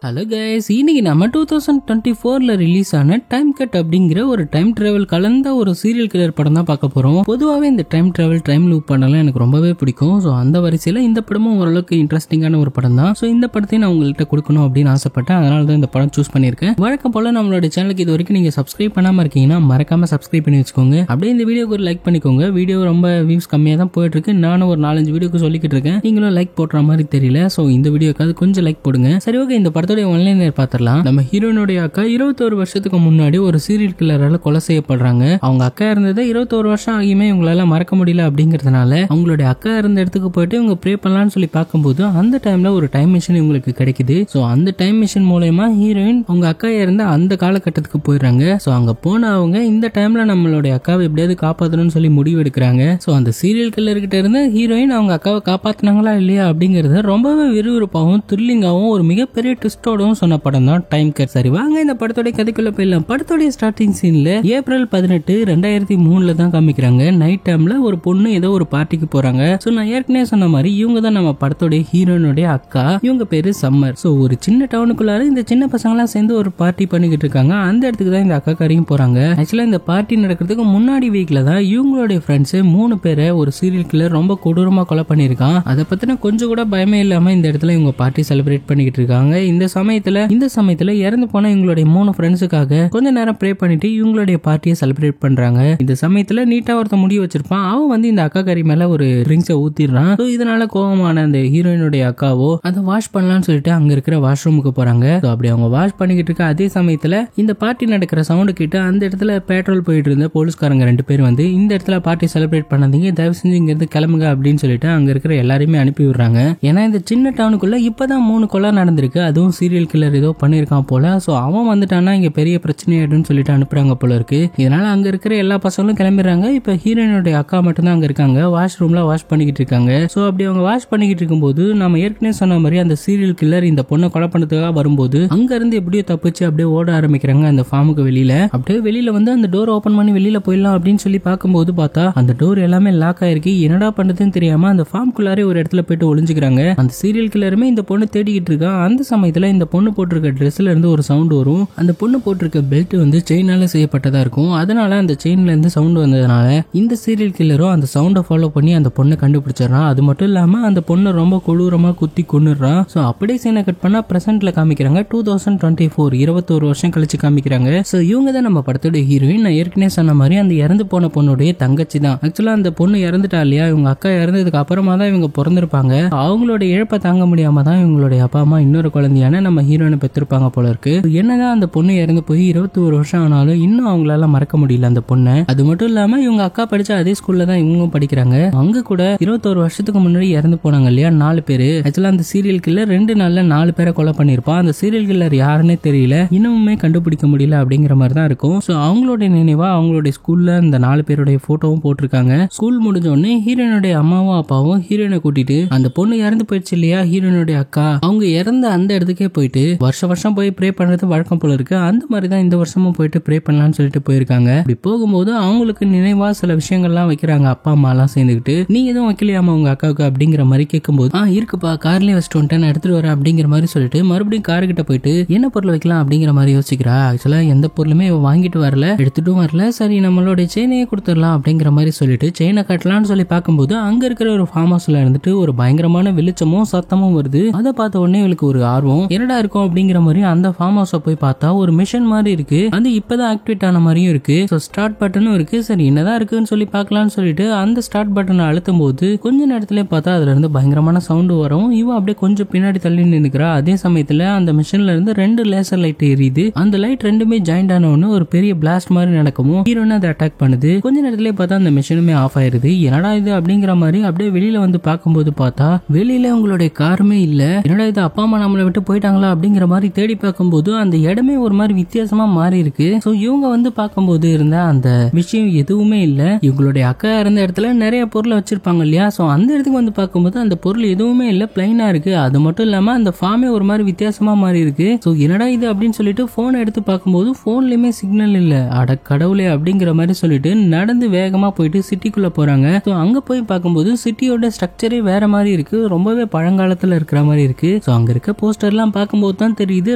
Hello guys, இன்னைக்கு நம்ம 2024ல release ஆன டைம் கட் அப்படிங்கிற ஒரு டைம் டிராவல் கலந்த ஒரு சீரியல் கில்லர் படம் தான் பார்க்க போறோம். பொதுவாகவே இந்த டைம் டிராவல் டைம் லூப் படம்லாம் எனக்கு ரொம்பவே பிடிக்கும். ஸோ அந்த வரிசையில் இந்த படமும் ஓரளவுக்கு இன்ட்ரெஸ்டிங்கான ஒரு படம் தான். ஸோ இந்த படத்தையும் நான் உங்கள்கிட்ட கொடுக்கணும் அப்படின்னு ஆசைப்பட்டேன். அதனால தான் இந்த படம் சூஸ் பண்ணியிருக்கேன். வழக்கம் போல நம்மளோட சேனலுக்கு இது வரைக்கும் நீங்க சப்ஸ்கிரைப் பண்ணாம இருக்கீங்கன்னா மறக்காம சப்ஸ்கிரைப் பண்ணி வச்சுக்கோங்க. அப்படியே இந்த வீடியோக்கு ஒரு லைக் பண்ணிக்கோங்க. வீடியோ ரொம்ப வியூஸ் கம்மியாக தான் போயிட்டு இருக்கு. நானும் ஒரு 4-5 வீடியோக்கு சொல்லிக்கிட்டு இருக்கேன். நீங்களும் லைக் போடுற மாதிரி தெரியல. ஸோ இந்த வீடியோக்காவது கொஞ்சம் லைக் போடுங்க. சரி, ஓகே, இந்த படத்தோட ஒன்லைன் பார்த்துடலாம். நம்ம ஹீரோனுடைய அக்கா 21 வருஷத்துக்கு முன்னாடி ஒரு சீரியல் கில்லரால கொலை செய்யப்படுறாங்க. அவங்க அக்கா இருந்தது 21 வருஷம் ஆகியுமே இவங்களால மறக்க முடியல. அப்படிங்கறதுனால அவங்களுடைய அக்கா இருந்த இடத்துக்கு போயிட்டு இவங்க ப்ரே பண்ணலாம்னு சொல்லி பார்க்கும்போது அந்த டைம்ல ஒரு டைம் மிஷின் இவங்களுக்கு கிடைக்குது. ஸோ அந்த டைம் மிஷின் மூலமா ஹீரோயின் அவங்க அக்கா இருந்த அந்த காலகட்டத்துக்கு போயிடுறாங்க. ஸோ அங்க போன அவங்க இந்த டைம்ல நம்மளுடைய அக்காவை எப்படியாவது காப்பாற்றணும்னு சொல்லி முடிவு எடுக்கிறாங்க. ஸோ அந்த சீரியல் கில்லர் கிட்ட இருந்து ஹீரோயின் அவங்க அக்காவை காப்பாத்தினாங்களா இல்லையா அப்படிங்கறத ரொம்பவே விறுவிறுப்பாகவும் த்ரில்லிங்காகவும் ஒரு மிகப்பெரிய ட்விஸ்டோடவும் சொன்ன படம் தான் டைம் கட். சரி, வாங்க இந்த படத்தோட கதைக்குள்ள போயிடலாம். படத்தோட ஸ்டார்டிங் சீன்ல ஏப்ரல் 18, 2003 தான் காமிக்கிறாங்க. நைட் டைம்ல ஒரு பொண்ணு ஏதோ ஒரு பார்ட்டிக்கு போறாங்க. சோ நான் ஏற்கனவே சொன்ன மாதிரி இவங்க தான் நம்ம படத்தோட ஹீரோனுடைய அக்கா. இவங்க பேரு சம்மர். சோ ஒரு சின்ன டவுனுக்குள்ளார இந்த சின்ன பசங்க எல்லாம் சேர்ந்து ஒரு பார்ட்டி பண்ணிக்கிட்டு இருக்காங்க. அந்த இடத்துக்கு தான் இந்த அக்கா காரியும் போறாங்க. ஆக்சுவலா இந்த பார்ட்டி நடக்கிறதுக்கு முன்னாடி வீக்ல தான் இவங்களுடைய ஃப்ரெண்ட்ஸ் 3 பேரை ஒரு சீரியல் கில்லர் ரொம்ப கொடூரமா கொலை பண்ணிருக்கான். அதை பத்தின கொஞ்சம் கூட பயமே இல்லாம இந்த இடத்துல இவங்க பார்ட்டி செலிப்ரேட் பண்ணிக்கிட்டு இருக்காங்க. இந்த சமயத்துல இறந்து போன இவங்களுடைய 3 ஃப்ரெண்ட்ஸுக்காக கொஞ்ச நேரம் ப்ரே பண்ணிட்டு இவங்களுடைய பார்ட்டியை செலிப்ரேட் பண்றாங்க. இந்த சமயத்துல நீட்டா ஒருத்த முடி வச்சிருப்பான். அவன் வந்து இந்த அக்கா கறி மேல ஒரு ட்ரிங்க்ஸை ஊத்திடுறான். இதனால கோவமான அந்த ஹீரோயினுடைய அக்காவோ அதை வாஷ் பண்ணலாம்னு சொல்லிட்டு அங்க இருக்கிற வாஷ்ரூமுக்கு போறாங்க. அப்படி அவங்க வாஷ் பண்ணிக்கிட்டு இருக்க அதே சமயத்துல இந்த பார்ட்டி நடக்கிற சவுண்ட் கிட்ட அந்த இடத்துல பெட்ரோல் போயிட்டு இருந்த போலீஸ்காரங்க 2 பேர் வந்து இந்த இடத்துல பார்ட்டி செலிப்ரேட் பண்ணாதீங்க, தயவு செஞ்சு இங்க இருந்து கிளம்புங்க அப்படின்னு சொல்லிட்டு அங்க இருக்கிற எல்லாரையுமே அனுப்பி விடுறாங்க. ஏன்னா இந்த சின்ன டவுனுக்குள்ள இப்பதான் 3 கொலை நடந்திருக்கு. அதுவும் சீரியல் கில்லர் ஏதோ பண்ணிருக்கான் போல. சோ அவன் வந்துட்டானா இங்க பெரிய பிரச்சனை ஆயிடும்னு சொல்லிட்டு அனுப்புறாங்க போல இருக்கு. இதனால அங்க இருக்கிற எல்லா பசங்களும் கிளம்பிடுறாங்க. இப்ப ஹீரோயினுடைய அக்கா மட்டும் தான் அங்க இருக்காங்க. வாஷ்ரூம்ல வாஷ் பண்ணிக்கிட்டு இருக்காங்க. சோ அப்படி அவங்க வாஷ் பண்ணிக்கிட்டு இருக்கும்போது நம்ம ஏற்கனவே சொன்ன மாதிரி அந்த சீரியல் கில்லர் இந்த பொண்ணை கொலை பண்ணதுக்காக வரும்போது அங்க இருந்து எப்படியோ தப்பிச்சு அப்படியே ஓட ஆரம்பிக்கிறாங்க அந்த ஃபார்முக்கு வெளியில. அப்படியே வெளியில வந்து அந்த டோர் ஓபன் பண்ணி வெளியில போயிடலாம் அப்படின்னு சொல்லி பார்க்கும்போது பார்த்தா அந்த டோர் எல்லாமே லாக் ஆயிருக்கு. என்னடா பண்றதுன்னு தெரியாம அந்த ஃபார்முக்குள்ளாரே ஒரு இடத்துல போயிட்டு ஒளிஞ்சுக்கிறாங்க. அந்த சீரியல் கில்லருமே இந்த பொண்ணு தேடிக்கிட்டு இருக்கா. அந்த சமயத்துல இந்த பொண்ணு போட்டிருக்க ட்ரெஸ்ல இருந்து ஒரு சவுண்ட் வரும். அந்த பொண்ணு போட்டிருக்க பெல்ட் வந்து செயினால செய்யப்பட்டதா இருக்கும். அதனால அந்த செயின்ல இருந்து சவுண்ட் வந்ததுனால இந்த சீரியல் கில்லரும் அந்த சவுண்டை ஃபாலோ பண்ணி அந்த பொண்ணை கண்டுபிடிச்சிடறான். அது மட்டும் இல்லாம அந்த பொண்ணை ரொம்ப கொடூரமா குத்தி கொன்னுறான். சோ அப்படியே சீனை கட் பண்ணா பிரசன்ட்ல காமிக்கிறாங்க. 2024 21 வருஷம் கழிச்சு காமிக்கிறாங்க. சோ இவங்க தான் நம்ம படத்தோட ஹீரோயின். நான் ஏற்கனவே சொன்ன மாதிரி அந்த இறந்து போன பொண்ணுடைய தங்கச்சி தான். ஆக்சுவலா அந்த பொண்ணு இறந்துட்டா இல்லையா, இவங்க அக்கா இறந்ததுக்கு அப்புறமா தான் இவங்க பிறந்திருப்பாங்க. அவங்களோட இழப்பை தாங்க முடியாம தான் இவங்களுடைய அப்பா அம்மா இன்னொரு குழந்தையான நம்ம ஹீரோயினை பெற்றிருப்பாங்க போல இருக்கு. என்னதான் அந்த பொண்ணு இறந்து போய் 21 வருஷம் ஆனாலும் இன்னும் அவங்களால மறக்க முடியல அந்த பொண்ணை. அது மட்டும் இல்லாம இவங்க அக்கா படிச்ச அதே ஸ்கூல்ல தான் இவங்களும் படிக்கிறாங்க. அங்க கூட 21 வருஷத்துக்கு முன்னாடி இறந்து போனாங்க இல்லையா 4 பேரு. ஆக்சுவலா அந்த சீரியல் கில்லர் 2 நாள்ல 4 பேரை கொலை பண்ணிருப்பான். அந்த சீரியல் கில்லர் யாருன்னே தெரியல, இன்னுமே கண்டுபிடிக்க முடியல அப்படிங்கிற மாதிரி தான் இருக்கும். சோ அவங்களோட நினைவா அவங்களுடைய ஸ்கூல்ல இந்த 4 பேருடைய போட்டோவும் போட்டிருக்காங்க. ஸ்கூல் முடிஞ்ச உடனே ஹீரோயினுடைய அம்மாவும் அப்பாவும் ஹீரோயினை கூட்டிட்டு அந்த பொண்ணு இறந்து போயிடுச்சு இல்லையா ஹீரோயினுடைய அக்கா, அவங்க இறந்த அந்த இடத்துக்கே போயிட்டு வருஷம் போய் ப்ரே பண்றது வழக்கம் போல இருக்கு. அந்த மாதிரி தான் இந்த வருஷமும் போயிட்டு ப்ரே பண்ணலாம்னு சொல்லிட்டு போயிருக்காங்க. அப்படி போகும்போது அவங்களுக்கு நினைவா சில விஷயங்கள்லாம் வைக்கிறாங்க. அப்பா அம்மா எல்லாம் சேர்ந்துக்கிட்டு நீ எதுவும் வைக்கலையாமா உங்க அக்காவுக்கு அப்படிங்கிற மாதிரி கேட்கும்போது இருக்குப்பா, கார்லயே வச்சுட்டு வந்துட்டேன், நான் எடுத்துட்டு வரேன் அப்படிங்கிற மாதிரி சொல்லிட்டு மறுபடியும் கார்கிட்ட போயிட்டு என்ன பொருள் வைக்கலாம் அப்படிங்கிற மாதிரி யோசிக்கிறா. ஆக்சுவலா எந்த பொருளுமே வாங்கிட்டு வரல, எடுத்துட்டும் வரல. சரி, நம்மளோட செயினையே கொடுத்துடலாம் அப்படிங்கிற மாதிரி சொல்லிட்டு செயினை கட்டலாம்னு சொல்லி பார்க்கும்போது அங்க இருக்கிற ஒரு ஃபார்ம் ஹவுஸ்ல இருந்துட்டு ஒரு பயங்கரமான வெளிச்சமும் சத்தமும் வருது. அதை பார்த்த உடனே இவளுக்கு ஒரு ஆர்வம், என்னடா இருக்கும் அப்படிங்கிற மாதிரி அந்த ஃபார்ம் ஹவுஸ போய் பார்த்தா ஒரு மிஷன் மாதிரி இருக்கு. அது இப்பதான் ஆக்டிவேட் ஆன மாதிரியும் இருக்கு. ஸ்டார்ட் பட்டனும் இருக்கு. சரி, என்னதான் இருக்குன்னு சொல்லி பார்க்கலாம்னு சொல்லிட்டு அந்த ஸ்டார்ட் பட்டனை அழுத்தும் போது கொஞ்ச நேரத்திலே பார்த்தா அதுல இருந்து பயங்கரமான சவுண்ட் வரும். இவ அப்படியே கொஞ்சம் பின்னாடி தள்ளி நின்னுக்கிறா. அதே சமயத்துல அந்த மிஷின்ல இருந்து 2 லேசர் லைட் எரியுது. அந்த லைட் ரெண்டுமே ஜாயிண்ட் ஆன ஒன்னு ஒரு பெரிய பிளாஸ்ட் மாதிரி நடக்கும். ஹீரோயின் அதை அட்டாக் பண்ணுது. கொஞ்ச நேரத்திலே பார்த்தா அந்த மிஷினுமே ஆஃப் ஆயிருது. என்னடா இது அப்படிங்கிற மாதிரி அப்படியே வெளியில வந்து பார்க்கும்போது பார்த்தா வெளியில உங்களுடைய காருமே இல்ல. என்னடா இது, அப்பா அம்மா நம்மளை விட்டு போயிட்டாங்களா அப்படிங்கிற மாதிரி தேடி பார்க்கும்போது அந்த இடமே ஒரு மாதிரி வித்தியாசமா மாறி இருக்கு. சோ இவங்க வந்து பார்க்கும்போது இருந்த அந்த விஷயம் எதுவுமே இல்ல. இவங்களுடைய அக்கா இருந்த இடத்துல நிறைய பொருளை வச்சிருப்பாங்க இல்லையா, சோ அந்த இடத்துக்கு வந்து பார்க்கும்போது அந்த பொருள் எதுவுமே இல்ல, பிளைனா இருக்கு. அது மட்டும் இல்லாம அந்த ஃபார்மே ஒரு மாதிரி வித்தியாசமா மாறி இருக்கு. சோ என்னடா இது அப்படின்னு சொல்லிட்டு போனை எடுத்து பார்க்கும்போது போன்லயுமே சிக்னல் இல்ல. அட கடவுளே அப்படிங்கிற மாதிரி சொல்லிட்டு நடந்து வேகமா போயிட்டு சிட்டிக்குள்ள போறாங்க. சோ அங்க போய் பார்க்கும்போது சிட்டியோட ஸ்ட்ரக்சரே வேற மாதிரி இருக்கு. ரொம்பவே பழங்காலத்துல இருக்கிற மாதிரி இருக்கு. சோ அங்க இருக்க போஸ்டர்லாம் எல்லாம் பார்க்கும்போது தான் தெரியுது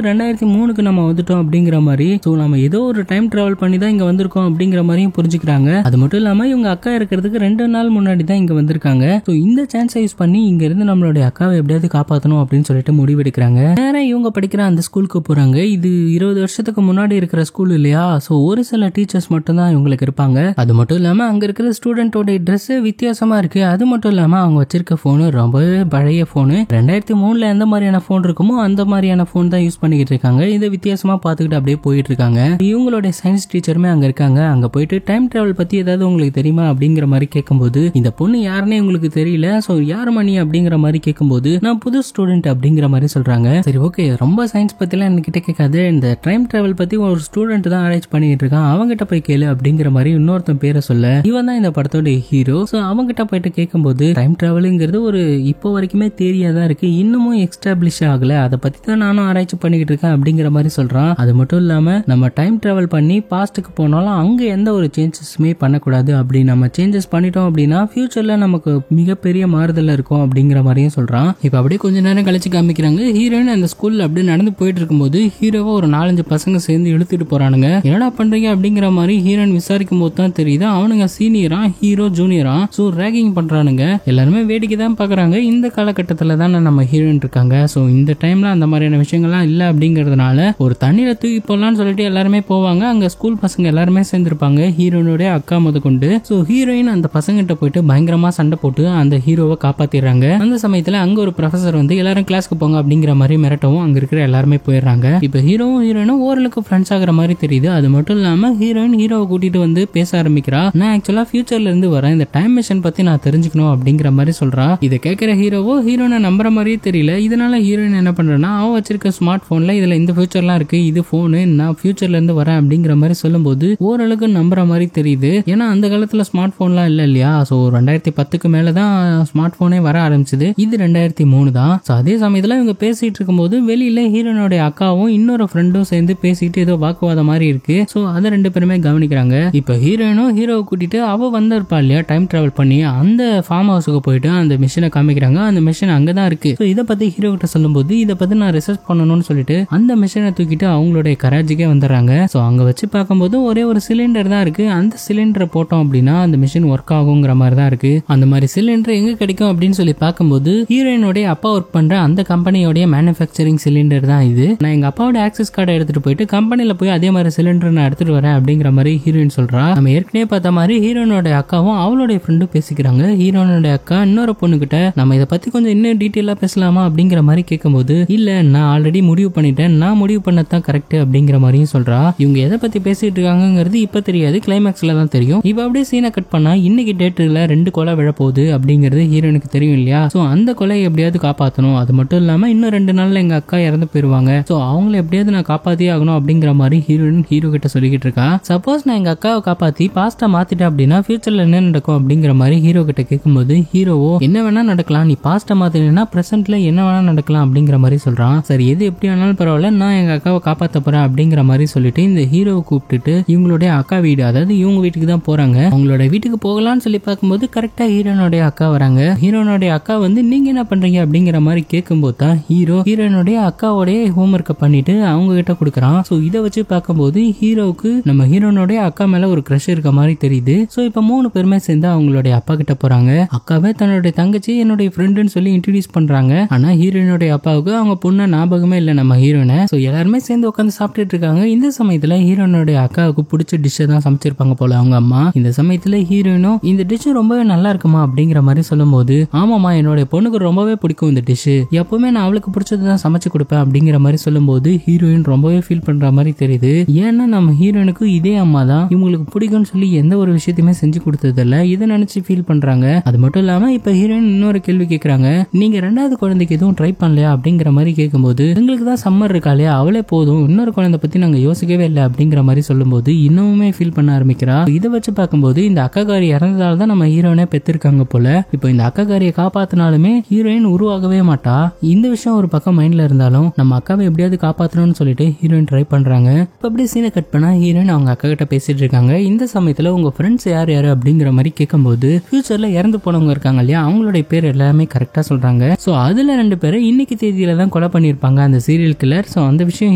2003க்கு நம்ம வந்துட்டோம் அப்படிங்கிற மாதிரி. ஸோ நம்ம ஏதோ ஒரு டைம் டிராவல் பண்ணி தான் இங்க வந்திருக்கோம் அப்படிங்கிற மாதிரியும் புரிஞ்சுக்கிறாங்க. அது மட்டும் இல்லாம இவங்க அக்கா இருக்கிறதுக்கு 2 நாள் முன்னாடி தான் இங்க வந்திருக்காங்க. ஸோ இந்த சான்ஸை யூஸ் பண்ணி இங்க இருந்து நம்மளுடைய அக்காவை எப்படியாவது காப்பாற்றணும் அப்படின்னு சொல்லிட்டு முடிவெடுக்கிறாங்க. நேரம் இவங்க படிக்கிற அந்த ஸ்கூலுக்கு போறாங்க. இது 20 வருஷத்துக்கு முன்னாடி இருக்கிற ஸ்கூல் இல்லையா? ஸோ ஒரு சில டீச்சர்ஸ் மட்டும் தான் இவங்களுக்கு இருப்பாங்க. அது மட்டும் இல்லாம அங்க இருக்கிற ஸ்டூடெண்டோட ட்ரெஸ் வித்தியாசமா இருக்கு. அது மட்டும் இல்லாம அவங்க வச்சிருக்க போனு ரொம்பவே பழைய போனு. 2003ல எந்த மாதிரியான போன் இருக்குமோ அந்த மாதிரியான போன் தான் யூஸ் பண்ணிக்கிட்டு இருக்காங்க. இதை வித்தியாசமா பார்த்துக்கிட்டு அப்படியே போயிட்டு இருக்காங்க. இவங்களோட சயின்ஸ் டீச்சருமே அங்க இருக்காங்க. அங்க போயிட்டு டைம் டிராவல் பத்தி ஏதாவது உங்களுக்கு தெரியுமா அப்படிங்கிற மாதிரி கேட்கும்போது இந்த பொண்ணு யாருன்னே உங்களுக்கு தெரியல. ஸோ யார் மணி அப்படிங்கிற மாதிரி கேட்கும்போது நான் புது ஸ்டூடெண்ட் அப்படிங்கிற மாதிரி சொல்றாங்க. சரி ஓகே, ரொம்ப சயின்ஸ் பத்திலாம் என்கிட்ட கேட்காது, இந்த டைம் டிராவல் பத்தி ஒரு ஸ்டூடெண்ட் தான் ஆராய்ச்சி பண்ணிட்டு இருக்கான், அவங்ககிட்ட போய் கேளு அப்படிங்கிற மாதிரி இன்னொருத்தன் பேரை சொல்ல இவன் தான் இந்த படத்தோட ஹீரோ. ஸோ அவங்ககிட்ட போயிட்டு கேட்கும்போது டைம் டிராவலுங்கிறது ஒரு இப்போ வரைக்குமே தேரியா தான் இருக்கு, இன்னமும் எக்ஸ்டாப்ளிஷ் ஆகல, அதை பத்தி தான் நானும் ஆராய்ச்சி பண்ணிக்கிட்டு இருக்கேன் அப்படிங்கிற மாதிரி சொல்றான். அது மட்டும் இல்லாம நம்ம டைம் டிராவல் பண்ணி பாஸ்ட்டுக்கு போனாலும் அங்க எந்த ஒரு சேஞ்சஸுமே பண்ணக்கூடாது, அப்படி நம்ம சேஞ்சஸ் பண்ணிட்டோம் அப்படின்னா ஃபியூச்சர்ல நமக்கு மிகப்பெரிய மாறுதல் இருக்கும் அப்படிங்கிற மாதிரியும் சொல்றான். இப்ப அப்படியே கொஞ்ச நேரம் கழிச்சு காமிக்கிறாங்க. ஹீரோயின் அந்த ஸ்கூல்ல அப்படியே நடந்து போயிட்டு இருக்கும்போது ஹீரோவை ஒரு 4-5 பசங்க சேர்ந்து இழுத்துட்டு போறானுங்க. என்னடா பண்றீங்க அப்படிங்கிற மாதிரி ஹீரோயின் விசாரிக்கும் போது தான் தெரியுது அவனுங்க சீனியரா, ஹீரோ ஜூனியரா. ஸோ ரேகிங் பண்றானுங்க. எல்லாருமே வேடிக்கை தான் பாக்குறாங்க. இந்த காலகட்டத்துல தான் நம்ம ஹீரோயின் இருக்காங்க. ஸோ இந்த டைம்ல அந்த மாதிரியான விஷயங்கள்லாம் இல்ல அப்படிங்கறதுனால ஒரு தண்ணியில தூக்கி போடலாம்னு சொல்லிட்டு எல்லாருமே போவாங்க. அங்க ஸ்கூல் பசங்க எல்லாருமே சேர்ந்திருப்பாங்க, ஹீரோனுடைய அக்கா முத கொண்டு. ஸோ ஹீரோயின் அந்த பசங்கிட்ட போயிட்டு பயங்கரமா சண்டை போட்டு அந்த ஹீரோவை காப்பாத்திடுறாங்க. அந்த சமயத்துல அங்க ஒரு ப்ரொஃபசர் வந்து எல்லாரும் கிளாஸ்க்கு போங்க அப்படிங்கிற மாதிரி மிரட்டவும் அங்க இருக்கிற எல்லாருமே போயிடுறாங்க. இப்ப ஹீரோவும் ஹீரோயினும் ஓரளவுக்கு ஃப்ரெண்ட்ஸ் ஆகிற மாதிரி தெரியுது. அது மட்டும் இல்லாம ஹீரோயின் ஹீரோவை கூட்டிட்டு வந்து பேச ஆரம்பிக்கிறா. நான் ஆக்சுவலா ஃபியூச்சர்ல இருந்து வரேன், இந்த டைம் மிஷின் பத்தி நான் தெரிஞ்சுக்கணும் அப்படிங்கிற மாதிரி சொல்றா. இதை கேட்கிற ஹீரோவோ ஹீரோனை நம்புற மாதிரியே தெரியல. இதனால ஹீரோயின் என்ன பண்றேன்னா அவன் வச்சிருக்க ஸ்மார்ட் போன்ல இதுல இந்த ஃபியூச்சர்லாம் இருக்கு, இது போனு, நான் ஃபியூச்சர்ல இருந்து வரேன் அப்படிங்கிற மாதிரி சொல்லும்போது ஓரளவுக்கு நம்புற மாதிரி தெரியுது. ஏன்னா அந்த காலத்துல ஸ்மார்ட் போன்லாம் இல்ல இல்லையா? ஸோ 2010க்கு மேலதான் ஸ்மார்ட் போனே வர ஆரம்பிச்சது. இது 2003 தான். ஸோ அதே சமயத்துல இவங்க பேசிட்டு இருக்கும்போது வெளியில ஹீரோனுடைய அக்காவும் இன்னொரு ஃப்ரெண்டும் சேர்ந்து பேசிட்டு ஏதோ வாக்குவாதம் மாதிரி இருக்கு. ஸோ அதை 2 பேருமே கவனிக்கிறாங்க. இப்ப ஹீரோயினும் ஹீரோவை கூட்டிட்டு அவ வந்திருப்பா இல்லையா டைம் டிராவல் பண்ணி, அந்த ஃபார்ம் ஹவுஸுக்கு போயிட்டு அந்த மிஷினை காமிக்கிறாங்க. அந்த மிஷின் அங்கதான் இருக்கு. ஸோ இதை பத்தி ஹீரோ கிட்ட சொல்லும்போது இதை பத்தி நான் ரிசர்ச் பண்ணணும்னு சொல்லிட்டு அந்த மிஷினை தூக்கிட்டு அவங்களுடைய கராஜுக்கே வந்துடுறாங்க. ஸோ அங்க வச்சு பார்க்கும்போது ஒரே ஒரு சிலிண்டர் தான் இருக்கு. அந்த சிலிண்டரை போட்டோம் அப்படின்னா அந்த மிஷின் ஒர்க் ஆகுங்கிற மாதிரி தான் இருக்கு. அந்த மாதிரி சிலிண்டர் எங்க கிடைக்கும் அப்படின்னு சொல்லி பார்க்கும்போது ஹீரோயினுடைய அப்பா ஒர்க் பண்ற அந்த கம்பெனியோடைய மேனுஃபேக்சரிங் சிலிண்டர் தான் இது. நான் எங்க அப்பாவோட ஆக்சஸ் கார்டை எடுத்துட்டு போயிட்டு கம்பெனில போய் அதே மாதிரி சிலிண்டர் நான் எடுத்துட்டு வரேன் அப்படிங்கிற மாதிரி ஹீரோயின் சொல்றா. நம்ம ஏற்கனவே பார்த்த மாதிரி ஹீரோனோட அக்காவும் அவளுடைய ஃப்ரெண்டும் பேசிக்கிறாங்க. ஹீரோனோட அக்கா இன்னொரு பொண்ணு கிட்ட நம்ம இதை பத்தி கொஞ்சம் இன்னும் டீட்டெயிலா பேசலாமா அப்படிங்கிற மாதிரி கேட்கும்போது இல்ல நான் ஆல்ரெடி முடிவு பண்ணிட்டேன், நான் முடிவு பண்ணதான் கரெக்ட் அப்படிங்கிற மாதிரியும் சொல்றா. இவங்க எதை பத்தி பேசிட்டு இருக்காங்கிறது இப்ப தெரியாது, கிளைமேக்ஸ்ல தான் தெரியும். இப்ப அப்படியே சீனை கட் பண்ணா இன்னைக்கு டேட்ல 2 கொலை விழப்போகுது அப்படிங்கிறது ஹீரோனுக்கு தெரியும் இல்லையா? சோ அந்த கொலையை எப்படியாவது காப்பாற்றணும். அது மட்டும் இல்லாம இன்னும் 2 நாள்ல எங்க அக்கா இறந்து போயிருவாங்க. சோ அவங்களை எப்படியாவது நான் காப்பாத்தியே ஆகணும் அப்படிங்கிற மாதிரி ஹீரோயின் ஹீரோ கிட்ட சொல்லிக்கிட்டு இருக்கா. சப்போஸ் நான் எங்க அக்காவை காப்பாத்தி பாஸ்டா மாத்திட்டேன் அப்படின்னா ஃபியூச்சர்ல என்ன நடக்கும் அப்படிங்கிற மாதிரி ஹீரோ கிட்ட கேட்கும்போது ஹீரோவோ என்ன வேணா நடக்கலாம், நீ பாஸ்டா மாத்தினா பிரசன்ட்ல என்ன வேணா நடக்கலாம் அப்படிங்கிற மாதிரி சொல்றான். சரி எது எப்படி ஆனாலும் பரவாயில்ல, நான் எங்க அக்காவை காப்பாத்த போறேன் அப்படிங்கிற மாதிரி சொல்லிட்டு இந்த ஹீரோவை கூப்பிட்டுட்டு இவங்களுடைய அக்கா வீடு, அதாவது இவங்க வீட்டுக்கு தான் போறாங்க. அவங்களோட வீட்டுக்கு போகலாம்னு சொல்லி பார்க்கும்போது கரெக்டா ஹீரோனுடைய அக்கா வராங்க. ஹீரோனுடைய அக்கா வந்து நீங்க என்ன பண்றீங்க அப்படிங்கிற மாதிரி கேட்கும்போது தான் ஹீரோ ஹீரோனுடைய அக்காவோடைய ஹோம்ஒர்க்கை பண்ணிட்டு அவங்க கிட்ட கொடுக்குறான். சோ இதை வச்சு பார்க்கும்போது ஹீரோவுக்கு நம்ம ஹீரோனுடைய அக்கா மேல ஒரு கிரஷ் இருக்க மாதிரி தெரியுது. சோ இப்ப 3 பேருமே சேர்ந்து அவங்களுடைய அப்பா கிட்ட போறாங்க. அக்காவே தன்னுடைய தங்கச்சி என்னுடைய ஃப்ரெண்டுன்னு சொல்லி இன்ட்ரோடியூஸ் பண்றாங்க. ஆனா ஹீரோனுடைய அப்பாவுக்கு அவங்க பொண்ணு ஞாபகமே இல்ல நம்ம ஹீரோனை. சோ எல்லாருமே சேர்ந்து உட்காந்து சாப்பிட்டுட்டு இருக்காங்க. இந்த சமயத்துல ஹீரோனுடைய அக்காவுக்கு பிடிச்ச டிஷ்ஷை தான் சமைச்சிருப்பாங்க போல அவங்க அம்மா. இந்த சமயத்துல ஹீரோயினும் இந்த டிஷ் ரொம்பவே நல்லா இருக்குமா அப்படிங்கிற மாதிரி சொல்லும் போது ஆமாமா என்னுடைய பொண்ணுக்கு ரொம்பவே பிடிக்கும் இந்த டிஷ், எப்பவுமே நான் அவளுக்கு பிடிச்சதுதான் சமைச்சு கொடுப்பேன் அப்படிங்கிற மாதிரி சொல்லும் போது ஹீரோயின் ரொம்பவே ஃபீல் பண்ற மாதிரி தெரியுது. ஏன்னா நம்ம ஹீரோயினுக்கு இதே அம்மா தான் இவங்களுக்கு பிடிக்கும்னு சொல்லி எந்த ஒரு விஷயத்தையுமே செஞ்சு கொடுத்தது இல்ல. இதை நினைச்சு ஃபீல் பண்றாங்க. அது மட்டும் இல்லாம இப்ப ஹீரோயின் இன்னொரு கேள்வி கேட்கறாங்க, நீங்க 2வது குழந்தைக்கு எதுவும் ட்ரை பண்ணலையா அப்படிங்கிற மாதிரி கேட்கும்போது எங்களுக்கு தான் சம்மர் இருக்கா இல்லையா, அவளே போதும், இன்னொரு குழந்தை பத்தி நாங்க யோசிக்கவே இல்லை அப்படிங்கிற மாதிரி சொல்லும்போது இன்னுமே ஃபீல் பண்ண ஆரம்பிக்கிறா. இதை வச்சு பார்க்கும்போது இந்த அக்காக்காரி இறந்ததால தான் நம்ம ஹீரோயினை பெற்றிருக்காங்க போல. இப்போ இந்த அக்காக்காரியை காப்பாத்தினாலுமே ஹீரோயின் உருவாகவே மாட்டா. இந்த விஷயம் ஒரு பக்கம் மைண்ட்ல இருந்தாலும் நம்ம அக்காவை எப்படியாவது காப்பாற்றணும்னு சொல்லிட்டு ஹீரோயின் ட்ரை பண்றாங்க. இப்போ அப்படியே சீனை கட் பண்ணா ஹீரோயின் அவங்க அக்கா கிட்ட பேசிட்டு இருக்காங்க. இந்த சமயத்துல உங்க ஃப்ரெண்ட்ஸ் யார் யாரு அப்படிங்கிற மாதிரி கேட்கும்போது ஃபியூச்சர்ல இறந்து போனவங்க இருக்காங்க இல்லையா, அவங்களுடைய பேர் எல்லாமே கரெக்டா சொல்றாங்க. சோ அதுல 2 பேரை இன்னைக்கு தேதியில தான் கொலை கொலை பண்ணிருப்பாங்க அந்த சீரியல் கில்லர். சோ அந்த விஷயம்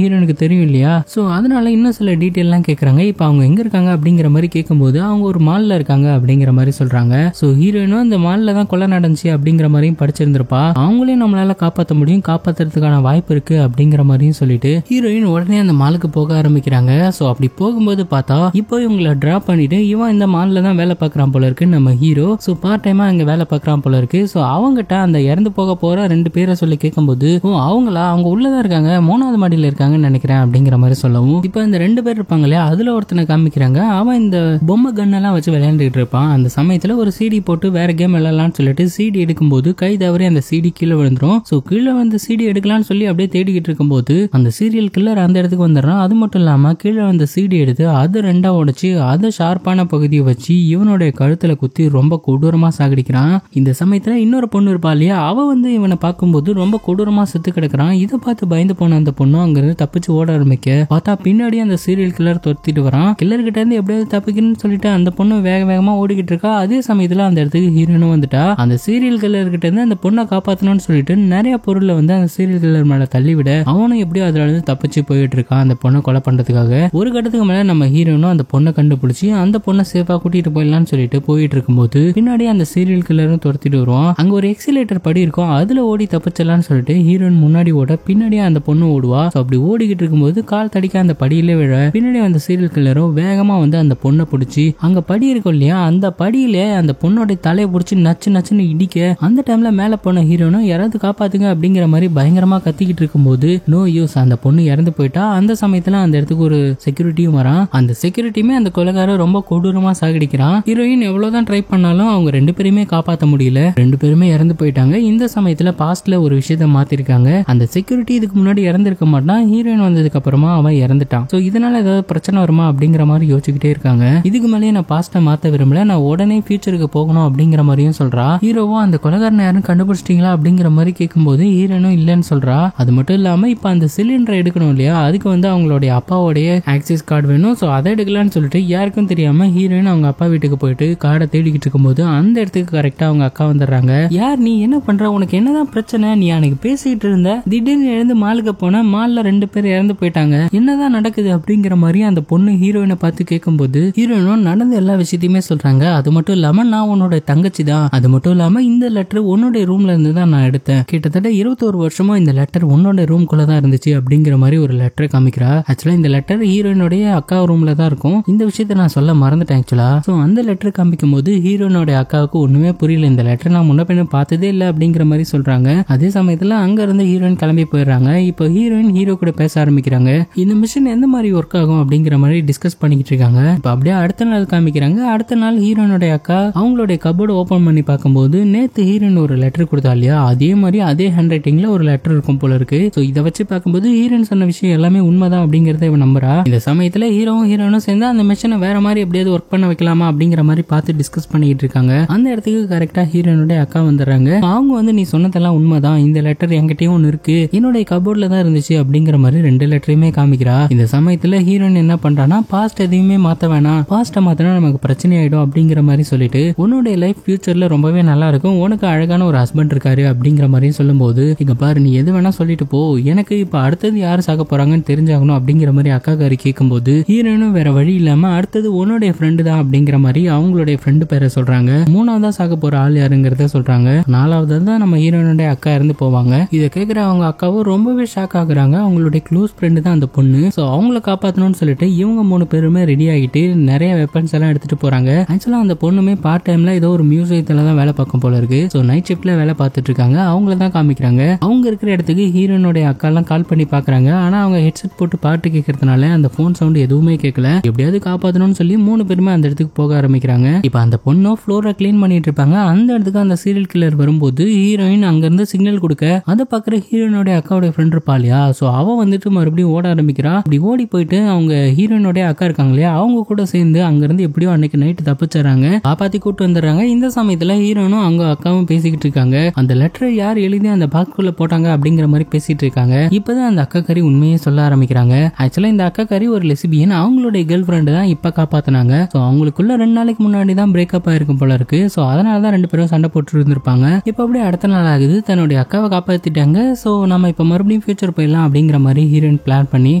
ஹீரோனுக்கு தெரியும் இல்லையா? சோ அதனால இன்னும் சில டீடைல்லாம் கேக்குறாங்க. இப்ப அவங்க எங்க இருக்காங்க அப்படிங்கிற மாதிரி கேட்கும்போது அவங்க ஒரு மால்ல இருக்காங்க அப்படிங்கிற மாதிரி சொல்றாங்க. சோ ஹீரோயினும் இந்த மால்ல தான் கொலை நடந்துச்சு அப்படிங்கிற மாதிரியும் படிச்சிருந்திருப்பா. அவங்களையும் நம்மளால காப்பாற்ற முடியும், காப்பாத்துறதுக்கான வாய்ப்பு இருக்கு அப்படிங்கிற மாதிரியும் சொல்லிட்டு ஹீரோயின் உடனே அந்த மாலுக்கு போக ஆரம்பிக்கிறாங்க. சோ அப்படி போகும்போது பார்த்தா இப்போ இவங்களை டிராப் பண்ணிட்டு இவன் இந்த மால்ல தான் வேலை பார்க்கறான் போல இருக்கு நம்ம ஹீரோ. சோ பார்ட் டைமா அங்க வேலை பார்க்கறான் போல இருக்கு. சோ அவங்ககிட்ட அந்த இறந்து போக போற 2 பேரை சொல்லி கேட்கும்போது அவங்களா அவங்க உள்ளதான் இருக்காங்க, 3வது மாடியில இருக்காங்கன்னு நினைக்கிறேன் அப்படிங்கிற மாதிரி சொல்லவும் இப்போ இந்த 2 பேர் இருப்பாங்க இல்லையா, அதுல ஒருத்தனை காமிக்கிறாங்க. அவன் இந்த பொம்மை கன்னெல்லாம் வச்சு விளையாண்டுட்டு இருப்பான். அந்த சமயத்துல ஒரு சிடி போட்டு வேற கேம் விளையாடலாம்னு சொல்லிட்டு சிடி எடுக்கும்போது கை தவறி அந்த சிடி கீழே விழுந்துரும். சோ கீழே வந்து சிடி எடுக்கலாம்னு சொல்லி அப்படியே தேடிக்கிட்டு இருக்கும்போது அந்த சீரியல் கில்லர் அந்த இடத்துக்கு வந்துடுறான். அது மட்டும் இல்லாம கீழே வந்து சிடி எடுத்து அது 2ஆ உடைச்சு அதை ஷார்ப்பான பகுதியை வச்சு இவனுடைய கழுத்துல குத்தி ரொம்ப கொடூரமா சாகடிக்கிறான். இந்த சமயத்துல இன்னொரு பொண்ணு இருப்பா இல்லையா, அவ வந்து இவனை பார்க்கும்போது ரொம்ப கொடூரமா செத்து கிடக்குறான். இதை பார்த்து பயந்து போன அந்த பொண்ணு அங்கிருந்து தப்பிச்சு ஓட ஆரம்பிக்க பார்த்தா பின்னாடி அந்த சீரியல் கில்லர் துரத்திட்டு வரான். கில்லர் கிட்ட இருந்து எப்படியாவது தப்பிக்கணும்னு சொல்லிட்டு அந்த பொண்ணு வேக வேகமா ஓடிக்கிட்டு இருக்கா. அதே சமயத்துல அந்த இடத்துக்கு ஹீரோனும் வந்துட்டா. அந்த சீரியல் கில்லர் கிட்ட இருந்து அந்த பொண்ணை காப்பாத்தணும்னு சொல்லிட்டு நிறைய பொருளை வந்து அந்த சீரியல் கில்லர் மேல தள்ளிவிட அவனும் எப்படியோ அதுல இருந்து தப்பிச்சு போயிட்டு இருக்கான் அந்த பொண்ணை கொலை பண்றதுக்காக. ஒரு கட்டத்துக்கு மேல நம்ம ஹீரோனும் அந்த பொண்ணை கண்டுபிடிச்சு அந்த பொண்ணை சேஃபா கூட்டிட்டு போயிடலாம்னு சொல்லிட்டு போயிட்டு இருக்கும்போது பின்னாடி அந்த சீரியல் கில்லரும் துரத்திட்டு வருவான். அங்க ஒரு எக்ஸிலேட்டர் படி இருக்கும், அதுல ஓடி தப்பிச்சிடலாம்னு சொல்லிட்டு ஹீரோயின் முன்னாடி ஓட பின்னாடியே அந்த பொண்ணு ஓடுவா. அப்படி ஓடிக்கிட்டு இருக்கும்போது கால் தடிக்க அந்த படியிலே விழ பின்னாடி அந்த சீரியல் கில்லரும் வேகமா வந்து அந்த பொண்ணை பிடிச்சி அங்க படி இருக்கும் இல்லையா, அந்த படியில அந்த பொண்ணோட தலையை பிடிச்சி நச்சு நச்சுன்னு இடிக்க அந்த டைம்ல மேல போன ஹீரோனும் யாராவது காப்பாத்துங்க அப்படிங்கிற மாதிரி பயங்கரமா கத்திக்கிட்டு இருக்கும்போது நோ யூஸ், அந்த பொண்ணு இறந்து போயிட்டா. அந்த சமயத்துல அந்த இடத்துக்கு ஒரு செக்யூரிட்டியும் வரான். அந்த செக்யூரிட்டியுமே அந்த கொலைகாரர் ரொம்ப கொடூரமா சாகடிக்கிறான். ஹீரோயின் எவ்வளவுதான் ட்ரை பண்ணாலும் அவங்க 2 பேருமே காப்பாற்ற முடியல, 2 பேருமே இறந்து போயிட்டாங்க. இந்த சமயத்துல பாஸ்ட்ல ஒரு விஷயத்த மாத்திருக்காங்க. அந்த செக்யூரிட்டி இதுக்கு முன்னாடி இறந்திருக்க மாட்டான், ஹீரோயின் வந்ததுக்கு அப்புறமா அவன் இறந்துட்டான். சோ இதனால ஏதாவது பிரச்சனை வருமா அப்படிங்கிற மாதிரி யோசிச்சுக்கிட்டே இருக்காங்க. இதுக்கு மேலேயே நான் பாஸ்ட மாத்த விரும்பல, நான் உடனே ஃபியூச்சருக்கு போகணும் அப்படிங்கிற மாதிரியும் சொல்றா. ஹீரோவும் அந்த கொலைகாரனை யாரும் கண்டுபிடிச்சிட்டீங்களா அப்படிங்கிற மாதிரி கேட்கும்போது ஹீரோனும் இல்லன்னு சொல்றா. அது மட்டும் இல்லாம இப்ப அந்த சிலிண்டர் எடுக்கணும் இல்லையா, அதுக்கு வந்து அவங்களுடைய அப்பாவோடைய ஆக்சிஸ் கார்டு வேணும். சோ அதை எடுக்கலாம்னு சொல்லிட்டு யாருக்கும் தெரியாம ஹீரோயின் அவங்க அப்பா வீட்டுக்கு போயிட்டு கார்டை தேடிக்கிட்டு இருக்கும்போது அந்த இடத்துக்கு கரெக்டா அவங்க அக்கா வந்துடுறாங்க. யார் நீ, என்ன பண்ற, உனக்கு என்னதான் பிரச்சனை, நீ அன்னைக்கு பேசிட்டு இருந்த, திடீர்னு எழுந்து மாலுக்கு போன, மால்ல 2 பேர் இறந்து போயிட்டாங்க, என்னதான் நடக்குது அப்படிங்கிற மாதிரி அந்த பொண்ணு ஹீரோயினை பார்த்து கேட்கும்போது ஹீரோயினும் நடந்த எல்லா விஷயத்தையுமே சொல்றாங்க. அது மட்டும் இல்லாம நான் உன்னோட தங்கச்சி தான், அது மட்டும் இல்லாம இந்த லெட்டர் உன்னோட ரூம்ல இருந்து தான் நான் எடுத்தேன், கிட்டத்தட்ட 21 வருஷமா இந்த லெட்டர் உன்னோட ரூம்குள்ள தான் இருந்துச்சு அப்படிங்கிற மாதிரி ஒரு லெட்டர் காமிக்கிறா. ஆக்சுவலா இந்த லெட்டர் ஹீரோயினுடைய அக்கா ரூம்ல தான் இருக்கும். இந்த விஷயத்த நான் சொல்ல மறந்துட்டேன் ஆக்சுவலா. சோ அந்த லெட்டர் காமிக்கும் போது ஹீரோயினோட அக்காவுக்கு ஒண்ணுமே புரியல, இந்த லெட்டர் நான் முன்ன பின்ன பார்த்ததே இல்ல அப்படிங்கிற மாதிரி சொல்றாங்க. அதே சமயத்துல அங்க இருந்து ஹீரோயின் கிளம்பி போயிடுறாங்க. இப்போ ஹீரோயின் ஹீரோ கூட பேச ஆரம்பிக்கிறாங்க. இந்த மிஷன் எந்த மாதிரி ஒர்க் ஆகும் அப்படிங்கிற மாதிரி டிஸ்கஸ் பண்ணிக்கிட்டு இருக்காங்க. இப்போ அப்படியே அடுத்த நாள் காமிக்கிறாங்க. அடுத்த நாள் ஹீரோயினோட அக்கா அவங்களுடைய கபோர்டு ஓபன் பண்ணி பார்க்கும்போது நேத்து ஹீரோயின் ஒரு லெட்டர் கொடுத்தா இல்லையா, அதே மாதிரி அதே ஹேண்ட் ரைட்டிங்ல ஒரு லெட்டர் இருக்கும் போல இருக்கு. சோ இதை வச்சு பார்க்கும்போது ஹீரோயின் சொன்ன விஷயம் எல்லாமே உண்மைதான் அப்படிங்கறத இவன் நம்புறா. இந்த சமயத்துல ஹீரோவும் ஹீரோயினும் சேர்ந்து அந்த மிஷனை வேற மாதிரி எப்படியாவது ஒர்க் பண்ண வைக்கலாமா அப்படிங்கிற மாதிரி பார்த்து டிஸ்கஸ் பண்ணிட்டு இருக்காங்க. அந்த இடத்துக்கு கரெக்டா ஹீரோயினோட அக்கா வந்துடுறாங்க. அவங்க வந்து நீ சொன்னதெல்லாம் உண்மைதான், இந்த லெட்டர் என்கிட்டயும் ஒன்னு இருக்கு, என்னுடைய கபோர்ட்ல தான் இருந்துச்சு அப்படிங்கிற மாதிரி 2 லெட்டரையுமே காமிக்கிறா. இந்த சமயத்துல ஹீரோயின் என்ன பண்றானா, பாஸ்ட் எதையுமே மாத்த வேணாம், பாஸ்ட மாத்தினா நமக்கு பிரச்சனை ஆயிடும் அப்படிங்கிற மாதிரி சொல்லிட்டு உன்னுடைய லைஃப் ஃபியூச்சர்ல ரொம்பவே நல்லா இருக்கும், உனக்கு அழகான ஒரு ஹஸ்பண்ட் இருக்காரு அப்படிங்கிற மாதிரி சொல்லும்போது இங்க பாரு நீ எது வேணா சொல்லிட்டு போ, எனக்கு இப்ப அடுத்தது யாரு சாக போறாங்கன்னு தெரிஞ்சாகணும் அப்படிங்கிற மாதிரி அக்கா காரி கேட்கும்போது ஹீரோயினும் வேற வழி இல்லாம அடுத்தது உன்னுடைய ஃப்ரெண்டு தான் அப்படிங்கிற மாதிரி அவங்களுடைய ஃப்ரெண்டு பேரை சொல்றாங்க. 3வதா சாக போற ஆள் யாருங்கிறத சொல்றாங்க. 4வது தான் நம்ம ஹீரோயினுடைய அக்கா இருந்து போவாங்க. இதை கேட்கிற அவங்க அக்காவும் ரொம்பவே ஷாக் ஆகுறாங்க. அவங்களுடைய க்ளோஸ் ஃப்ரெண்டு தான் அந்த பொண்ணு. சோ அவங்கள காப்பாத்தணும்னு சொல்லிட்டு இவங்க 3 பேருமே ரெடி ஆகிட்டு நிறைய வெப்பன்ஸ் எல்லாம் எடுத்துட்டு போறாங்க. ஆக்சுவலா அந்த பொண்ணுமே பார்ட் டைம்ல ஏதோ ஒரு மியூசியத்துல தான் வேலை பார்க்கும் போல இருக்கு. சோ நைட் ஷிப்ட்ல வேலை பார்த்துட்டு இருக்காங்க. அவங்கள தான் காமிக்கிறாங்க. அவங்க இருக்கிற இடத்துக்கு ஹீரோயினுடைய அக்கா எல்லாம் கால் பண்ணி பாக்குறாங்க. ஆனா அவங்க ஹெட்செட் போட்டு பாட்டு கேட்கறதுனால அந்த போன் சவுண்ட் எதுவுமே கேட்கல. எப்படியாவது காப்பாத்தணும்னு சொல்லி 3 பேருமே அந்த இடத்துக்கு போக ஆரம்பிக்கிறாங்க. இப்ப அந்த பொண்ணு ஃப்ளோரை கிளீன் பண்ணிட்டு இருப்பாங்க. அந்த இடத்துக்கு அந்த சீரியல் கில்லர் வரும்போது ஹீரோயின் அங்க இருந்து சிக்னல் கொடுக்க அதை பாக்குற ஹீரோயினோட அக்காவோட ஃப்ரெண்ட் இருப்பா இல்லையா, சோ அவ வந்துட்டு மறுபடியும் ஓட ஆரம்பிக்கிறா. அப்படி ஓடி போயிட்டு அவங்க ஹீரோயினோட அக்கா இருக்காங்க இல்லையா, அவங்க கூட சேர்ந்து அங்க இருந்து எப்படியோ அன்னைக்கு நைட்டு தப்பிச்சாங்க, காப்பாத்தி கூட்டு வந்துடுறாங்க. இந்த சமயத்துல ஹீரோனும் அவங்க அக்காவும் பேசிக்கிட்டு இருக்காங்க. அந்த லெட்டர் யார் எழுதி அந்த பாக்ஸ்குள்ள போட்டாங்க அப்படிங்கிற மாதிரி பேசிட்டு இருக்காங்க. இப்பதான் அந்த அக்கா கறி உண்மையே சொல்ல ஆரம்பிக்கிறாங்க. ஆக்சுவலா இந்த அக்கா கறி ஒரு லெஸ்பியன், அவங்களுடைய கேர்ள் ஃப்ரெண்ட் தான் இப்ப காப்பாத்தினாங்க. சோ அவங்களுக்குள்ள 2 நாளைக்கு முன்னாடி தான் பிரேக்கப் ஆயிருக்கும் போல இருக்கு. சோ அதனாலதான் 2 பேரும் சண்டை போட்டு இருந்திருப்பாங்க. இப்ப அப்படியே அடுத்த நாள் ஆகுது, தன்னுடைய அக்காவை காப்பாத்திட்டாங்க. சோ நம்ம இப்ப மறுபடியும் ஃபியூச்சர் போயிடலாம் அப்படிங்கிற மாதிரி ஹீரோயின் பிளான் பண்ணி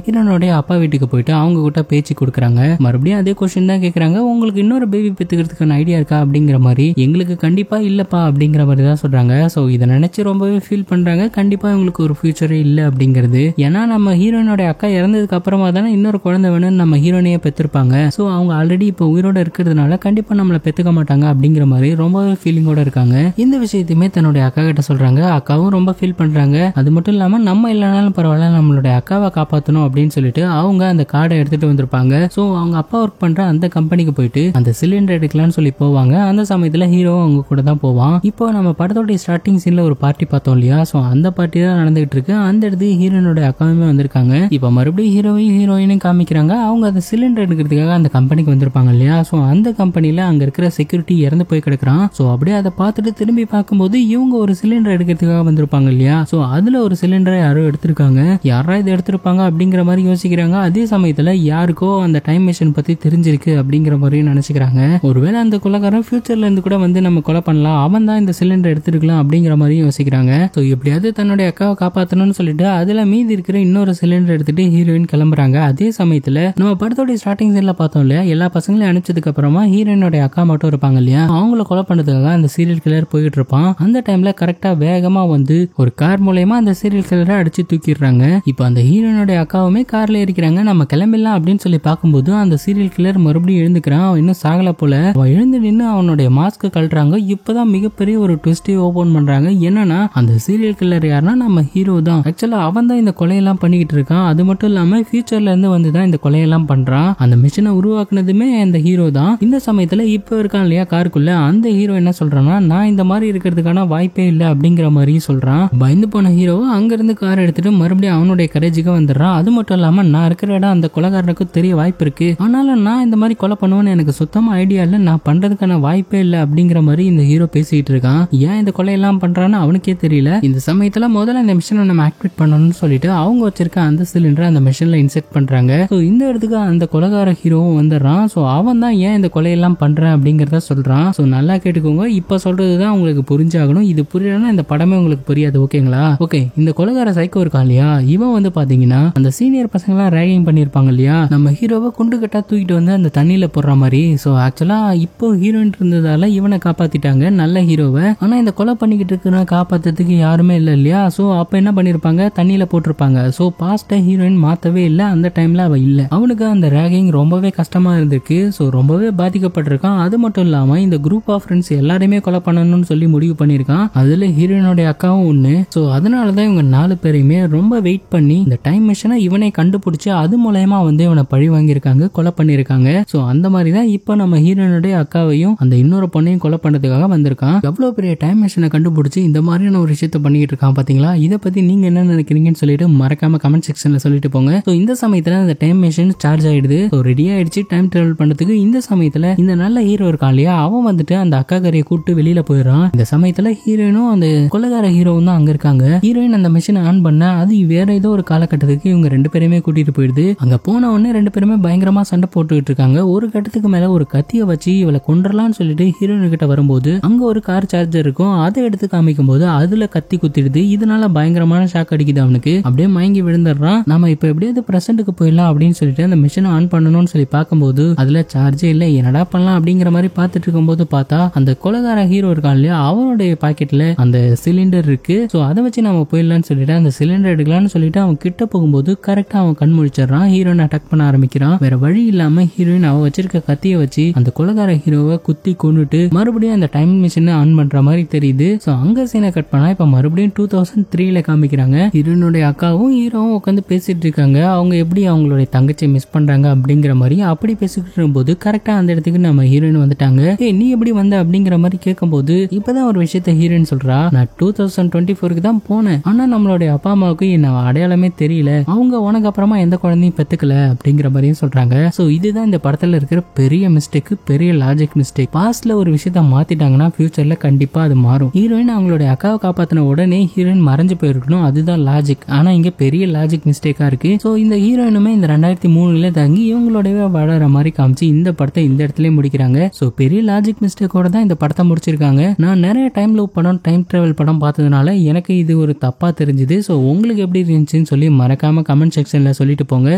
ஹீரோனுடைய அப்பா வீட்டுக்கு போயிட்டு அவங்க கிட்ட பேச்சு கொடுக்குறாங்க. மறுபடியும் அதே கொஸ்டின் தான் கேக்குறாங்க, உங்களுக்கு இன்னொரு பேபி பெத்துக்கிறதுக்கான ஐடியா இருக்கா அப்படிங்கிற மாதிரி. எங்களுக்கு கண்டிப்பா இல்லப்பா அப்படிங்கிற மாதிரி தான் சொல்றாங்க. சோ இதை நினைச்சு ரொம்பவே ஃபீல் பண்றாங்க. கண்டிப்பா இவங்களுக்கு ஒரு ஃபியூச்சரே இல்ல அப்படிங்கிறது. ஏன்னா நம்ம ஹீரோயினோட அக்கா இறந்ததுக்கு அப்புறமா தானே இன்னொரு குழந்தை வேணும்னு நம்ம ஹீரோனையே பெற்றிருப்பாங்க. சோ அவங்க ஆல்ரெடி இப்போ உயிரோட இருக்கிறதுனால கண்டிப்பா நம்மளை பெத்துக்க மாட்டாங்க அப்படிங்கிற மாதிரி ரொம்பவே ஃபீலிங்கோட இருக்காங்க. இந்த விஷயத்தையுமே தன்னுடைய அக்கா கிட்ட சொல்றாங்க. அக்காவும் ரொம்ப ஃபீல் பண்றாங்க. அது மட்டும் இல்லாம நம்ம இல்லைனாலும் பரவாயில்ல, நம்மளுடைய அக்காவை காப்பாற்றணும் அப்படின்னு சொல்லிட்டு அவங்க அந்த கார்டை எடுத்துட்டு வந்திருப்பாங்க. சோ அவங்க அப்பா ஒர்க் பண்ற அந்த கம்பெனிக்கு போயிட்டு அந்த சிலிண்டர் எடுக்கலாம்னு சொல்லி போவாங்க. அந்த சமயத்துல ஹீரோ அவங்க கூட தான் போவான். இப்போ நம்ம படத்தோட ஸ்டார்டிங் சீன்ல ஒரு பார்ட்டி பார்த்தோம் இல்லையா, சோ அந்த பார்ட்டி தான் நடந்துகிட்டு இருக்கு. அந்த இடத்துக்கு ஹீரோனோட அக்காவுமே வந்திருக்காங்க. இப்போ மறுபடியும் ஹீரோயினும் காமிக்கிறாங்க. அவங்க அந்த சிலிண்டர் எடுக்கிறதுக்காக அந்த கம்பெனிக்கு வந்திருப்பாங்க இல்லையா, சோ அந்த கம்பெனில அங்க இருக்கிற செக்யூரிட்டி இறந்து போய் கிடக்குறான். சோ அப்படியே அதை பார்த்துட்டு திரும்பி பார்க்கும்போது இவங்க ஒரு சிலிண்டர் எடுக்கிறதுக்காக வந்திருப்பாங்க இல்லையா, சோ அதுல ஒரு சிலிண்டரை யாரோ எடுத்திருக்காங்க. யாரா இதை எடுத்திருப்பாங்க அப்படிங்கிற மாதிரி யோசிக்கிறாங்க. அதே சமயத்துல யாருக்கோ அந்த டைம் மிஷின் பத்தி தெரிஞ்சிருக்கு அப்படிங்கிற மாதிரி நினைச்சுக்கிறாங்க. ஒருவேளை அந்த கொலைகாரன் ஃபியூச்சர்ல இருந்து கூட வந்து நம்ம கொலை பண்ணலாம், அவன் தான் இந்த சிலிண்டர் எடுத்திருக்கலாம் அப்படிங்கிற மாதிரி யோசிக்கிறாங்க. சோ எப்படியாவது தன்னுடைய அக்காவை காப்பாற்றணும்னு சொல்லிட்டு அதுல மீதி இருக்கிற இன்னொரு சிலிண்டர் எடுத்துட்டு ஹீரோயின் கிளம்புறாங்க. அதே சமயத்துல நம்ம படத்தோட ஸ்டார்டிங் சீன்ல பார்த்தோம் இல்லையா, எல்லா பசங்களையும் அனுப்பிச்சதுக்கு அப்புறமா ஹீரோயினோட அக்கா மட்டும் இருப்பாங்க இல்லையா, அவங்கள கொலை பண்றதுக்காக அந்த சீரியல் கில்லர் போயிட்டு இருப்பான். அந்த டைம்ல கரெக்டா வேகமா வந்து ஒரு கார் மூலமா அந்த சீரியல் கில்லரை அடிச்சு தூக்கிடுறாங்க. இப்போ அந்த ஹீரோயினோட அக்காவுமே கார்ல ஏறிக்கிறாங்க. நம்ம கிளம்பிடலாம் அப்படின்னு சொல்லி பார்க்கும்போது அந்த சீரியல் கில்லர் மறுபடியும் எழுந்துக்கிறான். அவன் இன்னும் சாகல போல. அவன் எழுந்து நின்று அவனுடைய மாஸ்க் கழட்டுறாங்க. இப்பதான் மிகப்பெரிய ஒரு ட்விஸ்டே ஓபன் பண்றாங்க. என்னன்னா அந்த சீரியல் கில்லர் யாருன்னா நம்ம ஹீரோ தான். ஆக்சுவலா அவன் தான் இந்த கொலையெல்லாம் பண்ணிக்கிட்டு இருக்கான். அது மட்டும் இல்லாம ஃபியூச்சர்ல இருந்து வந்து தான் இந்த கொலையெல்லாம் பண்றான். அந்த மிஷினை உருவாக்குனதுமே அந்த ஹீரோ தான். இந்த சமயத்துல இப்ப இருக்கான் இல்லையா காருக்குள்ள, அந்த ஹீரோ என்ன சொல்றான்னா, நான் இந்த மாதிரி இருக்கிறதுக்கான வாய்ப்பே இல்லை அப்படிங்கிற மாதிரி சொல்றான். பயந்து போன ஹீரோ அங்க இருந்து கார் எடுத்துட்டு மறுபடியும் அவனுடைய கரேஜுக்கு வந்துடுறான். அது மட்டும் இல்லாம நான் இருக்கிற இடம் அந்த கொலைகாரனுக்கு தெரிய வாய்ப்பு இருக்கு, ஆனாலும் நான் இந்த மாதிரி கொலை பண்ணுவேன்னு எனக்கு சுத்தமா ஐடியா இல்ல, நான் பண்றதுக்கான வாய்ப்பே இல்லை அப்படிங்கிற மாதிரி இந்த ஹீரோ பேசிட்டு இருக்கான். ஏன் இந்த கொலையெல்லாம் பண்றான்னு அவனுக்கே தெரியல. இந்த சமயத்துல முதல்ல இந்த மிஷினை நம்ம ஆக்டிவேட் பண்ணணும்னு சொல்லிட்டு அவங்க வச்சிருக்க அந்த சிலிண்டர் அந்த மிஷின்ல இன்செர்ட் பண்றாங்க. சோ இந்த இடத்துக்கு அந்த கொலைகார ஹீரோவும் வந்துடுறான். சோ அவன் தான் ஏன் இந்த கொலையெல்லாம் பண்றேன் அப்படிங்கறத சொல்றான். சோ நல்லா கேட்டுக்கோங்க, இப்ப சொல்றதுதான் உங்களுக்கு புரிஞ்சாகணும். இது புரியலன்னா இந்த படமே உங்களுக்கு புரியாது. ஓகேங்களா? ஓகே, இந்த கொலைகார சைக்கோ இருக்கான் இல்லையா, இவன் வந்து பாத்தீங்கன்னா அந்த சீனியர் பசங்க எல்லாம் ரேகிங் பண்ணிருப்பாங்க இல்லையா, நம்ம ஹீரோவை குண்டு கட்டா தூக்கிட்டு வந்து அந்த தண்ணியில போடுற மாதிரி. சோ ஆக்சுவலா இப்போ ஹீரோயின் இருந்ததால இவனை காப்பாத்திட்டாங்க, நல்ல ஹீரோவை. ஆனா இந்த கொலை பண்ணிக்கிட்டு இருக்கிற காப்பாத்துறதுக்கு யாருமே இல்ல இல்லையா. சோ அப்ப என்ன பண்ணிருப்பாங்க, தண்ணியில போட்டிருப்பாங்க. சோ பாஸ்ட ஹீரோயின் மாத்தவே இல்ல. அந்த டைம்ல அவ இல்ல. அவனுக்கு அந்த ரேகிங் ரொம்பவே கஷ்டமா இருந்திருக்கு. சோ ரொம்பவே பாதிக்கப்பட்டிருக்கான். அது மட்டும் இல்லாம இந்த குரூப் ஆஃப் ஃப்ரெண்ட்ஸ் எல்லாரையுமே கொலை பண்ணணும்னு சொல்லி முடிவு பண்ணிருக்கான். அதுல ஹீரோயினோட அக்காவும் ஒண்ணு. சோ அதனாலதான் இவங்க 4 பேரையுமே ரொம்ப வெயிட் பண்ணி இந்த டைம் மிஷினை இவனை கண்டுபிடிச்சு அது மூலமா வந்து இவனை பழி வாங்கியிருக்காங்க, கொலை பண்ணிருக்காங்க. சோ அந்த மாதிரி தான் இப்போ நம்ம ஹீரோயினுடைய அக்காவையும் அந்த இன்னொரு பொண்ணையும் கொலை பண்றதுக்காக வந்திருக்கான். எவ்வளவு பெரிய டைம் மிஷினை கண்டுபிடிச்சு இந்த மாதிரியான ஒரு விஷயத்த பண்ணிட்டு இருக்கான் பாத்தீங்களா. இதை பத்தி நீங்க என்ன நினைக்கிறீங்கன்னு சொல்லிட்டு மறக்காம கமெண்ட் செக்ஷன்ல சொல்லிட்டு போங்க. சோ இந்த சமயத்துல அந்த டைம் மிஷின் சார்ஜ் ஆயிடுது. சோ ரெடி ஆயிடுச்சு டைம் டிராவல் பண்றதுக்கு. இந்த சமயத்துல இந்த நல்ல ஹீரோ இருக்கான் இல்லையா, அவன் வந்துட்டு அந்த அக்கா கரையை கூப்பிட்டு வெளியில போயிடுறான். இந்த சமயத்துல ஹீரோயினும் அந்த கொலைகார ஹீரோவும் தான் அங்க இருக்காங்க. ஹீரோயின் அந்த மிஷினை ஆன் பண்ண அது வேற ஏதோ ஒரு காலகட்டத்துக்கு இவங்க 2 பேருமே கூட்டிட்டு போயிடுது. அங்க போன உடனே 2 பேருமே பயங்கரமா சண்டை போட்டுக்கிட்டு இருக்காங்க. ஒரு கட்டத்துக்கு மேல ஒரு கத்திய வச்சு இவளை கொன்றலாம்னு சொல்லிட்டு ஹீரோயின் கிட்ட வரும்போது அங்க ஒரு கார் சார்ஜர் இருக்கும். அதை எடுத்து காமிக்கும் போது அதுல கத்தி குத்திடுது. இதனால பயங்கரமான ஷாக் அடிக்குது அவனுக்கு. அப்படியே மயங்கி விழுந்துடுறான். நம்ம இப்ப எப்படியாவது பிரசன்ட்டுக்கு போயிடலாம் அப்படின்னு சொல்லிட்டு அந்த மிஷினை ஆன் பண்ணணும்னு சொல்லி பார்க்கும்போது அதுல சார்ஜே இல்ல. என்னடா பண்ணலாம் அப்படிங்கிற மாதிரி பார்த்துட்டு இருக்கும்போது பார்த்தா அந்த கொலைகார ஹீரோ இருக்கான் இல்லையா, அவனுடைய பாக்கெட்ல அந்த சிலிண்டர் இருக்கு. சோ அதை வச்சு நம்ம போயிடலாம்னு சொல்லிட்டு அந்த சிலிண்டர் எடுக்கலாம்னு சொல்லிட்டு அவன் கிட்ட போகும்போது கரெக்டா அவன் கண் முழிச்சிடறான். ஹீரோயின் அட்டாக் பண்ண ஆரம்பிக்கிறான். வேற வழி இல்லாம ஹீரோயின் அவ வச்சிருக்க கத்திய வச்சு அந்த கொலைகார ஹீரோவை குத்தி கொண்டுட்டு மறுபடியும் அந்த டைம் மிஷினை ஆன் பண்ற மாதிரி தெரியுது. சோ அங்க சீனை கட் பண்ணா இப்ப மறுபடியும் 2003ல காமிக்கிறாங்க. ஹீரோயினுடைய அக்காவும் ஹீரோவும் உட்காந்து பேசிட்டு இருக்காங்க. அவங்க எப்படி அவங்களுடைய தங்கச்சியை மிஸ் பண்றாங்க அப்படிங்கிற மாதிரி அப்படி பேசிக்கிட்டு இருக்கும்போது கரெக்டா அந்த இடத்துக்கு நம்ம ஹீரோயின் வந்துட்டாங்க. நீ எப்படி வந்த அப்படிங்கிற மாதிரி கேட்கும்போது இப்பதான் ஒரு விஷயத்த ஹீரோயின் சொல்றா, நான் 2024க்கு தான் போனேன், ஆனா நம்மளுடைய அப்பா அம்மாவுக்கு என்ன அடையாளமே தெரியல, அவங்க உனக்கு அப்புறமா எந்த குழந்தையும் பெத்துக்கல அப்படிங்கிற மாதிரியும் சொல்றாங்க. சோ இதுதான் இந்த படத்துல இருக்கிற பெரிய மிஸ்டேக், பெரிய லாஜிக் மிஸ்டேக். பாஸ்ட்ல ஒரு விஷயத்த மாத்திட்டாங்கன்னா ஃபியூச்சர்ல கண்டிப்பா அது மாறும். ஹீரோயின் அவங்களுடைய அக்காவை காப்பாத்தின உடனே ஹீரோயின் மறைஞ்சு போயிருக்கணும், அதுதான் லாஜிக். ஆனா இங்க பெரிய லாஜிக் மிஸ்டேக்கா இருக்கு. சோ இந்த ஹீரோயினுமே இந்த 2003ல தங்கி இவங்களுடைய வளர மாதிரி காமிச்சு இந்த படத்தை இந்த இடத்துல முடிக்கிறாங்க. சோ பெரிய லாஜிக் மிஸ்டேக்கோட தான் இந்த படத்தை முடிச்சிருக்காங்க. நான் நிறைய டைம் லூப் படம், டைம் டிராவல் படம் பார்த்ததுனால எனக்கு இது ஒரு தப்பா தெரிஞ்சுது. ஸோ உங்களுக்கு எப்படி இருந்துச்சுன்னு சொல்லி மறக்காம கமெண்ட் செக்ஷன்ல சொல்லிட்டு போங்க.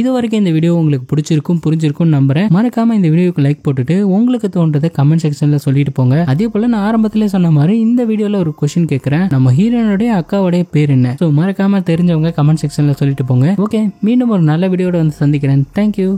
இது வரைக்கும் இந்த வீடியோ உங்களுக்கு பிடிச்சிருக்கும் புரிஞ்சிருக்கும் நம்புறேன். மறக்காம இந்த வீடியோக்கு லைக் போட்டுட்டு உங்களுக்கு தோன்றதை கமெண்ட் செக்ஷன்ல சொல்லிட்டு போங்க. அதே போல நான் ஆரம்பத்திலே சொன்ன மாதிரி இந்த வீடியோல ஒரு கொஸ்டின் கேட்கிறேன், நம்ம ஹீரோனுடைய அக்காவுடைய பேர் என்ன? ஸோ மறக்காம தெரிஞ்சவங்க கமெண்ட் செக்ஷன்ல சொல்லிட்டு போங்க. ஓகே, மீண்டும் ஒரு நல்ல வீடியோட வந்து சந்திக்கிறேன். தேங்க்யூ.